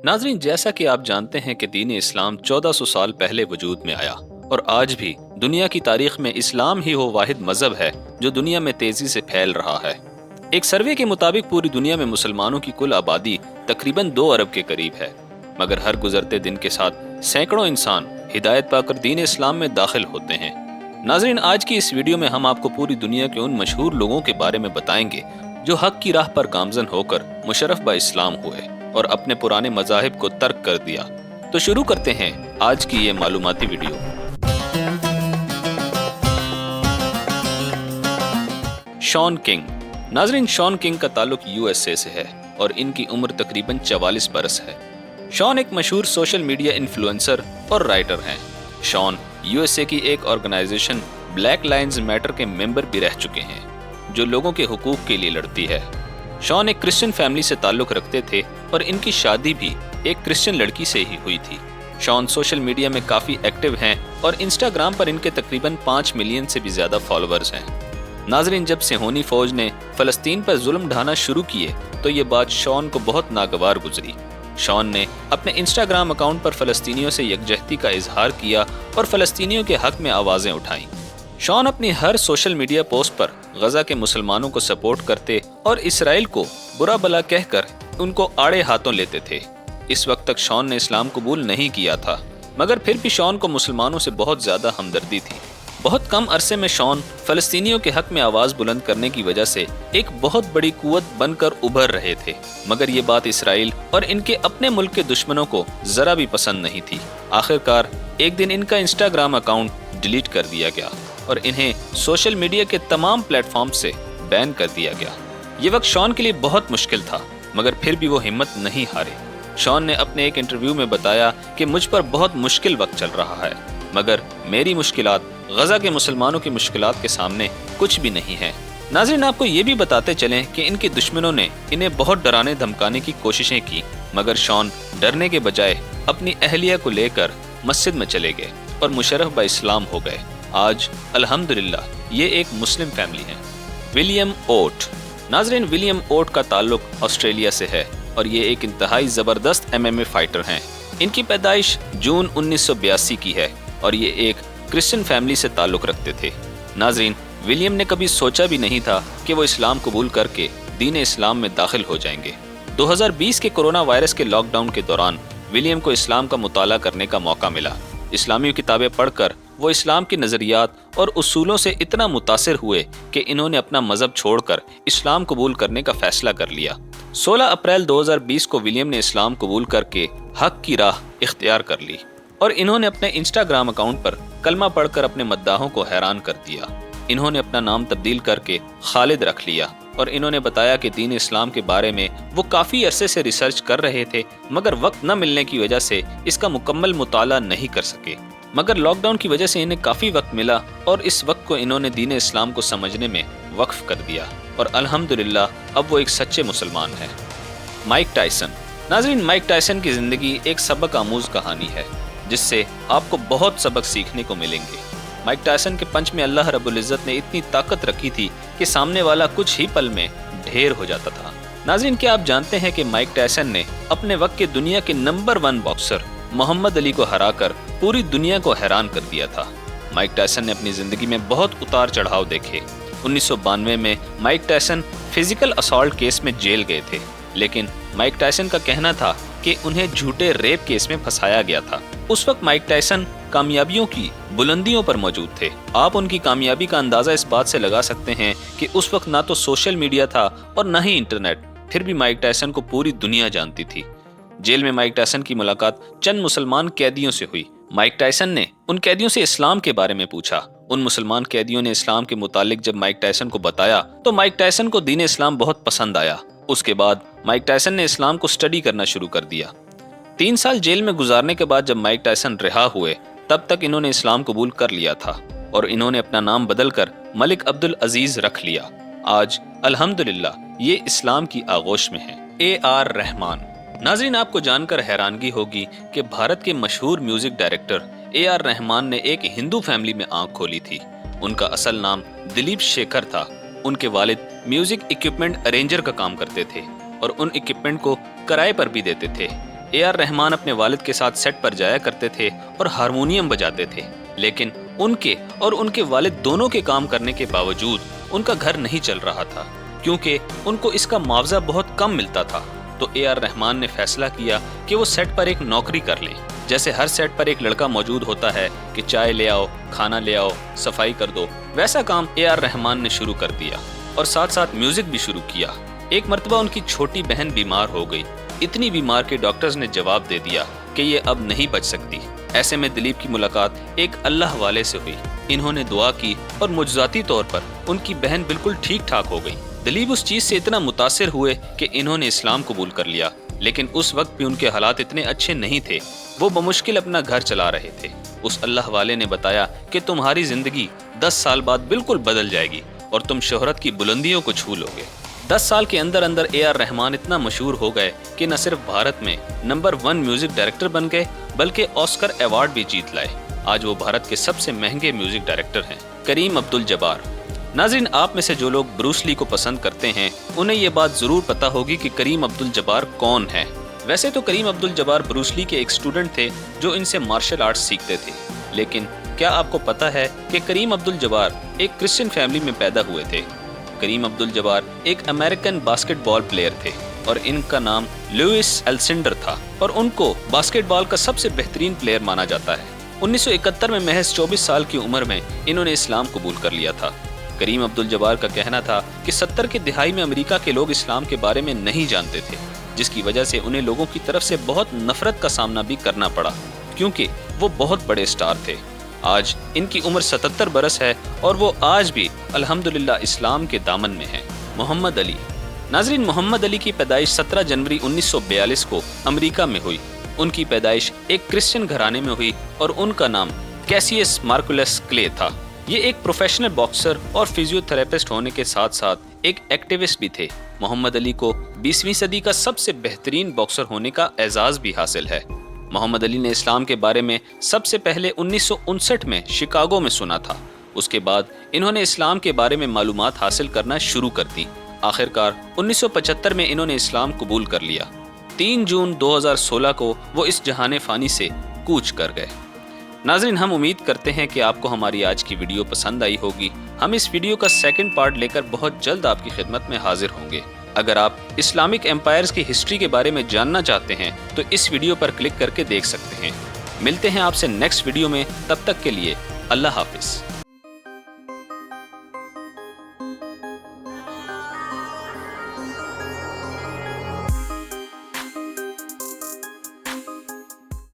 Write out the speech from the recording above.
नाजरीन, जैसा कि आप जानते हैं कि दीन इस्लाम 1400 साल पहले वजूद में आया और आज भी दुनिया की तारीख में इस्लाम ही वो वाहिद मजहब है जो दुनिया में तेजी से फैल रहा है। एक सर्वे के मुताबिक पूरी दुनिया में मुसलमानों की कुल आबादी तकरीबन 2 अरब के करीब है, मगर हर गुजरते दिन के साथ सैकड़ों इंसान हिदायत पाकर दीन इस्लाम में दाखिल होते हैं। नाजरीन, आज की इस वीडियो में हम आपको पूरी दुनिया के उन मशहूर लोगों के बारे में बताएंगे जो हक की राह पर गामजन होकर मुशर्रफ बा इस्लाम हुए और अपने पुराने मज़ाहिब को तर्क कर दिया। तो शुरू करते हैं आज की ये मालूमाती वीडियो। Shaun King. नाजरीन, शॉन किंग का ताल्लुक यूएसए से है और इनकी उम्र तकरीबन 44 बरस है। शॉन एक मशहूर सोशल मीडिया इन्फ्लुएंसर और राइटर हैं। शॉन यूएसए की एक ऑर्गेनाइजेशन ब्लैक लाइन्स मैटर के मेंबर भी रह चुके हैं जो लोगों के हुकूक के लिए लड़ती है। शॉन एक क्रिश्चियन फैमिली से ताल्लुक रखते थे और इनकी शादी भी एक क्रिश्चियन लड़की से ही हुई थी। शॉन सोशल मीडिया में काफी एक्टिव हैं और इंस्टाग्राम पर इनके तकरीबन 5 मिलियन से भी ज्यादा फॉलोअर्स हैं। नाजरीन, जब सेहोनी फौज ने फलस्तीन पर जुल्म ढाना शुरू किए तो ये बात शॉन को बहुत नागवार गुजरी। शॉन ने अपने इंस्टाग्राम अकाउंट पर फलस्तीनियों से यकजहती का इजहार किया और फलस्तीनियों के हक में आवाजें उठाईं। शॉन अपनी हर सोशल मीडिया पोस्ट पर गजा के मुसलमानों को सपोर्ट करते और इसराइल को बुरा भला कहकर उनको आड़े हाथों लेते थे। इस वक्त तक शॉन ने इस्लाम कबूल नहीं किया था, मगर फिर भी शॉन को मुसलमानों से बहुत ज्यादा हमदर्दी थी। बहुत कम अरसे में शॉन फलस्तीनियों के हक में आवाज बुलंद करने की वजह से एक बहुत बड़ी कुव्वत बनकर उभर रहे थे, मगर ये बात इसराइल और इनके अपने मुल्क के दुश्मनों को जरा भी पसंद नहीं थी। आखिरकार एक दिन इनका इंस्टाग्राम अकाउंट डिलीट कर दिया गया और इन्हें सोशल मीडिया के तमाम प्लेटफॉर्म से बैन कर दिया गया। ये वक्त शॉन के लिए बहुत मुश्किल था, मगर फिर भी वो हिम्मत नहीं हारे। शॉन ने अपने एक इंटरव्यू में बताया कि मुझ पर बहुत मुश्किल वक्त चल रहा है, मगर मेरी मुश्किलात गजा के मुसलमानों की मुश्किलात के सामने कुछ भी नहीं है। नाज़रीन, आपको ये भी बताते चलें कि इनके दुश्मनों ने इन्हें बहुत डराने धमकाने की कोशिशें की, मगर शॉन डरने के बजाय अपनी अहलिया को लेकर मस्जिद में चले गए और मुशर्रफ बा इस्लाम हो गए। आज अल्हम्दुलिल्लाह ये एक मुस्लिम फैमिली है। विलियम ओट। नाजरीन, विलियम ओट का ताल्लुक ऑस्ट्रेलिया से है और ये एक इंतहाई ज़बरदस्त MMA फाइटर हैं। इनकी पैदाइश जून 1982 की है और ये एक क्रिश्चियन फैमिली से ताल्लुक रखते थे। नाजरीन, विलियम ने कभी सोचा भी नहीं था कि वो इस्लाम कबूल करके दीन इस्लाम में दाखिल हो जाएंगे। 2020 के कोरोना वायरस के लॉकडाउन के दौरान विलियम को इस्लाम का मुताला करने का मौका मिला। इस्लामी किताबें पढ़कर वो इस्लाम के नज़रियात और उसूलों से इतना मुतासिर हुए कि इन्होंने अपना मजहब छोड़कर इस्लाम कबूल करने का फैसला कर लिया। 16 अप्रैल 2020 को विलियम ने इस्लाम कबूल करके हक की राह इख्तियार कर ली और इन्होंने अपने इंस्टाग्राम अकाउंट पर कलमा पढ़कर अपने मद्दाहों को हैरान कर दिया। इन्होंने अपना नाम तब्दील करके खालिद रख लिया और इन्होंने बताया कि दीन इस्लाम के बारे में वो काफ़ी अरसे से रिसर्च कर रहे थे, मगर वक्त न मिलने की वजह से इसका मुकम्मल मुताला नहीं कर सके। मगर लॉकडाउन की वजह से इन्हें काफ़ी वक्त मिला और इस वक्त को इन्होंने दीन इस्लाम को समझने में वक्फ कर दिया और अल्हम्दुलिल्लाह अब वो एक सच्चे मुसलमान हैं। Mike Tyson. नाजरीन, माइक टायसन की ज़िंदगी एक सबक आमूज कहानी है जिससे आपको बहुत सबक सीखने को मिलेंगे। माइक टायसन के पंच में अल्लाह रब्बुल इज़्ज़त ने इतनी ताकत रखी थी कि सामने वाला कुछ ही पल में ढेर हो जाता था। नाज़रीन, क्या आप जानते हैं कि माइक टायसन ने अपने वक्त के दुनिया के नंबर 1 बॉक्सर मोहम्मद अली को हराकर पूरी दुनिया को हैरान कर दिया था। माइक टायसन ने अपनी जिंदगी में बहुत उतार चढ़ाव देखे। 1992 में Mike Tyson physical assault case में जेल गए थे, लेकिन माइक टायसन का कहना था कि उन्हें झूठे रेप केस में फंसाया गया था। उस वक्त माइक टायसन कामयाबियों की बुलंदियों पर मौजूद थे। आप उनकी कामयाबी का अंदाजा इस बात से लगा सकते हैं कि उस वक्त ना तो सोशल मीडिया था और ना ही इंटरनेट, फिर भी माइक टायसन को पूरी दुनिया जानती थी। जेल में माइक टायसन की मुलाकात चंद मुसलमान कैदियों से हुई। माइक टायसन ने उन कैदियों से इस्लाम के बारे में पूछा। उन मुसलमान कैदियों ने इस्लाम के मुतालिक जब माइक टायसन को बताया तो माइक टायसन को दीन इस्लाम बहुत पसंद आया। उसके बाद माइक टायसन ने इस्लाम को स्टडी करना शुरू कर दिया। 3 साल जेल में गुजारने के बाद जब माइक टायसन रिहा हुए तब तक इन्होंने इस्लाम कबूल कर लिया था और इन्होंने अपना नाम बदलकर मलिक अब्दुल अजीज रख लिया। आज अल्हम्दुलिल्लाह ये इस्लाम की आगोश में है। AR रहमान। नाज़रीन, आपको जानकर हैरानगी होगी कि भारत के मशहूर म्यूजिक डायरेक्टर AR रहमान ने एक हिंदू फैमिली में आंख खोली थी। उनका असल नाम दिलीप शेखर था। उनके वालिद म्यूजिक इक्विपमेंट अरेंजर का काम करते थे और उन इक्विपमेंट को किराए पर भी देते थे। AR रहमान اپنے والد کے ساتھ سیٹ پر جایا کرتے تھے اور ہارمونیم بجاتے تھے، لیکن ان کے اور ان کے والد دونوں کے کام کرنے کے باوجود ان کا گھر نہیں چل رہا تھا، کیونکہ ان کو اس کا معاوضہ بہت کم ملتا تھا۔ تو AR رحمان نے فیصلہ کیا کہ وہ سیٹ پر ایک نوکری کر لیں۔ جیسے ہر سیٹ پر ایک لڑکا موجود ہوتا ہے کہ چائے لے آؤ، کھانا لے آؤ، صفائی کر دو، ویسا کام AR رحمان نے شروع کر دیا اور ساتھ ساتھ میوزک بھی شروع کیا۔ ایک مرتبہ ان کی چھوٹی بہن بیمار ہو گئی، اتنی بیمار کہ ڈاکٹرز نے جواب دے دیا کہ یہ اب نہیں بچ سکتی۔ ایسے میں دلیپ کی ملاقات ایک اللہ والے سے ہوئی۔ انہوں نے دعا کی اور معجزاتی طور پر ان کی بہن بالکل ٹھیک ٹھاک ہو گئی۔ دلیپ اس چیز سے اتنا متاثر ہوئے کہ انہوں نے اسلام قبول کر لیا، لیکن اس وقت بھی ان کے حالات اتنے اچھے نہیں تھے، وہ بمشکل اپنا گھر چلا رہے تھے۔ اس اللہ والے نے بتایا کہ تمہاری زندگی 10 سال بعد بالکل بدل جائے گی اور تم شہرت کی بلندیوں کو چھو لو گے۔ 10 سال کے اندر اندر AR رحمان اتنا مشہور ہو گئے کہ نہ صرف بھارت میں نمبر 1 میوزک ڈائریکٹر بن گئے بلکہ آسکر ایوارڈ بھی جیت لائے۔ آج وہ بھارت کے سب سے مہنگے میوزک ڈائریکٹر ہیں۔ کریم عبد الجبار۔ ناظرین، آپ میں سے جو لوگ بروس لی کو پسند کرتے ہیں انہیں یہ بات ضرور پتا ہوگی کہ کریم عبد الجبار کون ہے۔ ویسے تو کریم عبد الجبار بروس لی کے ایک اسٹوڈنٹ تھے جو ان سے مارشل آرٹس سیکھتے تھے، لیکن کیا آپ کو پتا ہے کہ کریم عبد الجبار ایک کرسچن فیملی میں پیدا ہوئے تھے؟ کریم عبد الجبار ایک امریکن باسکٹ بال پلیئر تھے اور ان کا نام لوئس ایلسنڈر تھا اور ان کو باسکٹ بال کا سب سے بہترین پلیئر مانا جاتا ہے۔ 1971 میں محض 24 سال کی عمر میں انہوں نے اسلام قبول کر لیا تھا۔ کریم عبد الجبار کا کہنا تھا کہ 70 کی دہائی میں امریکہ کے لوگ اسلام کے بارے میں نہیں جانتے تھے، جس کی وجہ سے انہیں لوگوں کی طرف سے بہت نفرت کا سامنا بھی کرنا پڑا، کیونکہ وہ بہت بڑے سٹار تھے۔ آج ان کی عمر 77 برس ہے اور وہ آج بھی الحمدللہ اسلام کے دامن میں ہیں۔ محمد علی۔ ناظرین، محمد علی کی پیدائش 17 جنوری 1942 کو امریکہ میں ہوئی۔ ان کی پیدائش ایک کرسچن گھرانے میں ہوئی اور ان کا نام کیسیس مارکولس کلے تھا۔ یہ ایک پروفیشنل باکسر اور فزیو تھراپسٹ ہونے کے ساتھ ساتھ ایک ایکٹیوسٹ بھی تھے۔ محمد علی کو 20ویں صدی کا سب سے بہترین باکسر ہونے کا اعزاز بھی حاصل ہے۔ محمد علی نے اسلام کے بارے میں سب سے پہلے 1959 میں شکاگو میں سنا تھا۔ اس کے بعد انہوں نے اسلام کے بارے میں معلومات حاصل کرنا شروع کر دی۔ آخرکار 1975 میں انہوں نے اسلام قبول کر لیا۔ 3 جون 2016 کو وہ اس جہان فانی سے کوچ کر گئے۔ ناظرین، ہم امید کرتے ہیں کہ آپ کو ہماری آج کی ویڈیو پسند آئی ہوگی۔ ہم اس ویڈیو کا سیکنڈ پارٹ لے کر بہت جلد آپ کی خدمت میں حاضر ہوں گے۔ اگر آپ اسلامک ایمپائرز کی ہسٹری کے بارے میں جاننا چاہتے ہیں تو اس ویڈیو پر کلک کر کے دیکھ سکتے ہیں۔ ملتے ہیں آپ سے نیکسٹ ویڈیو میں، تب تک کے لیے اللہ حافظ۔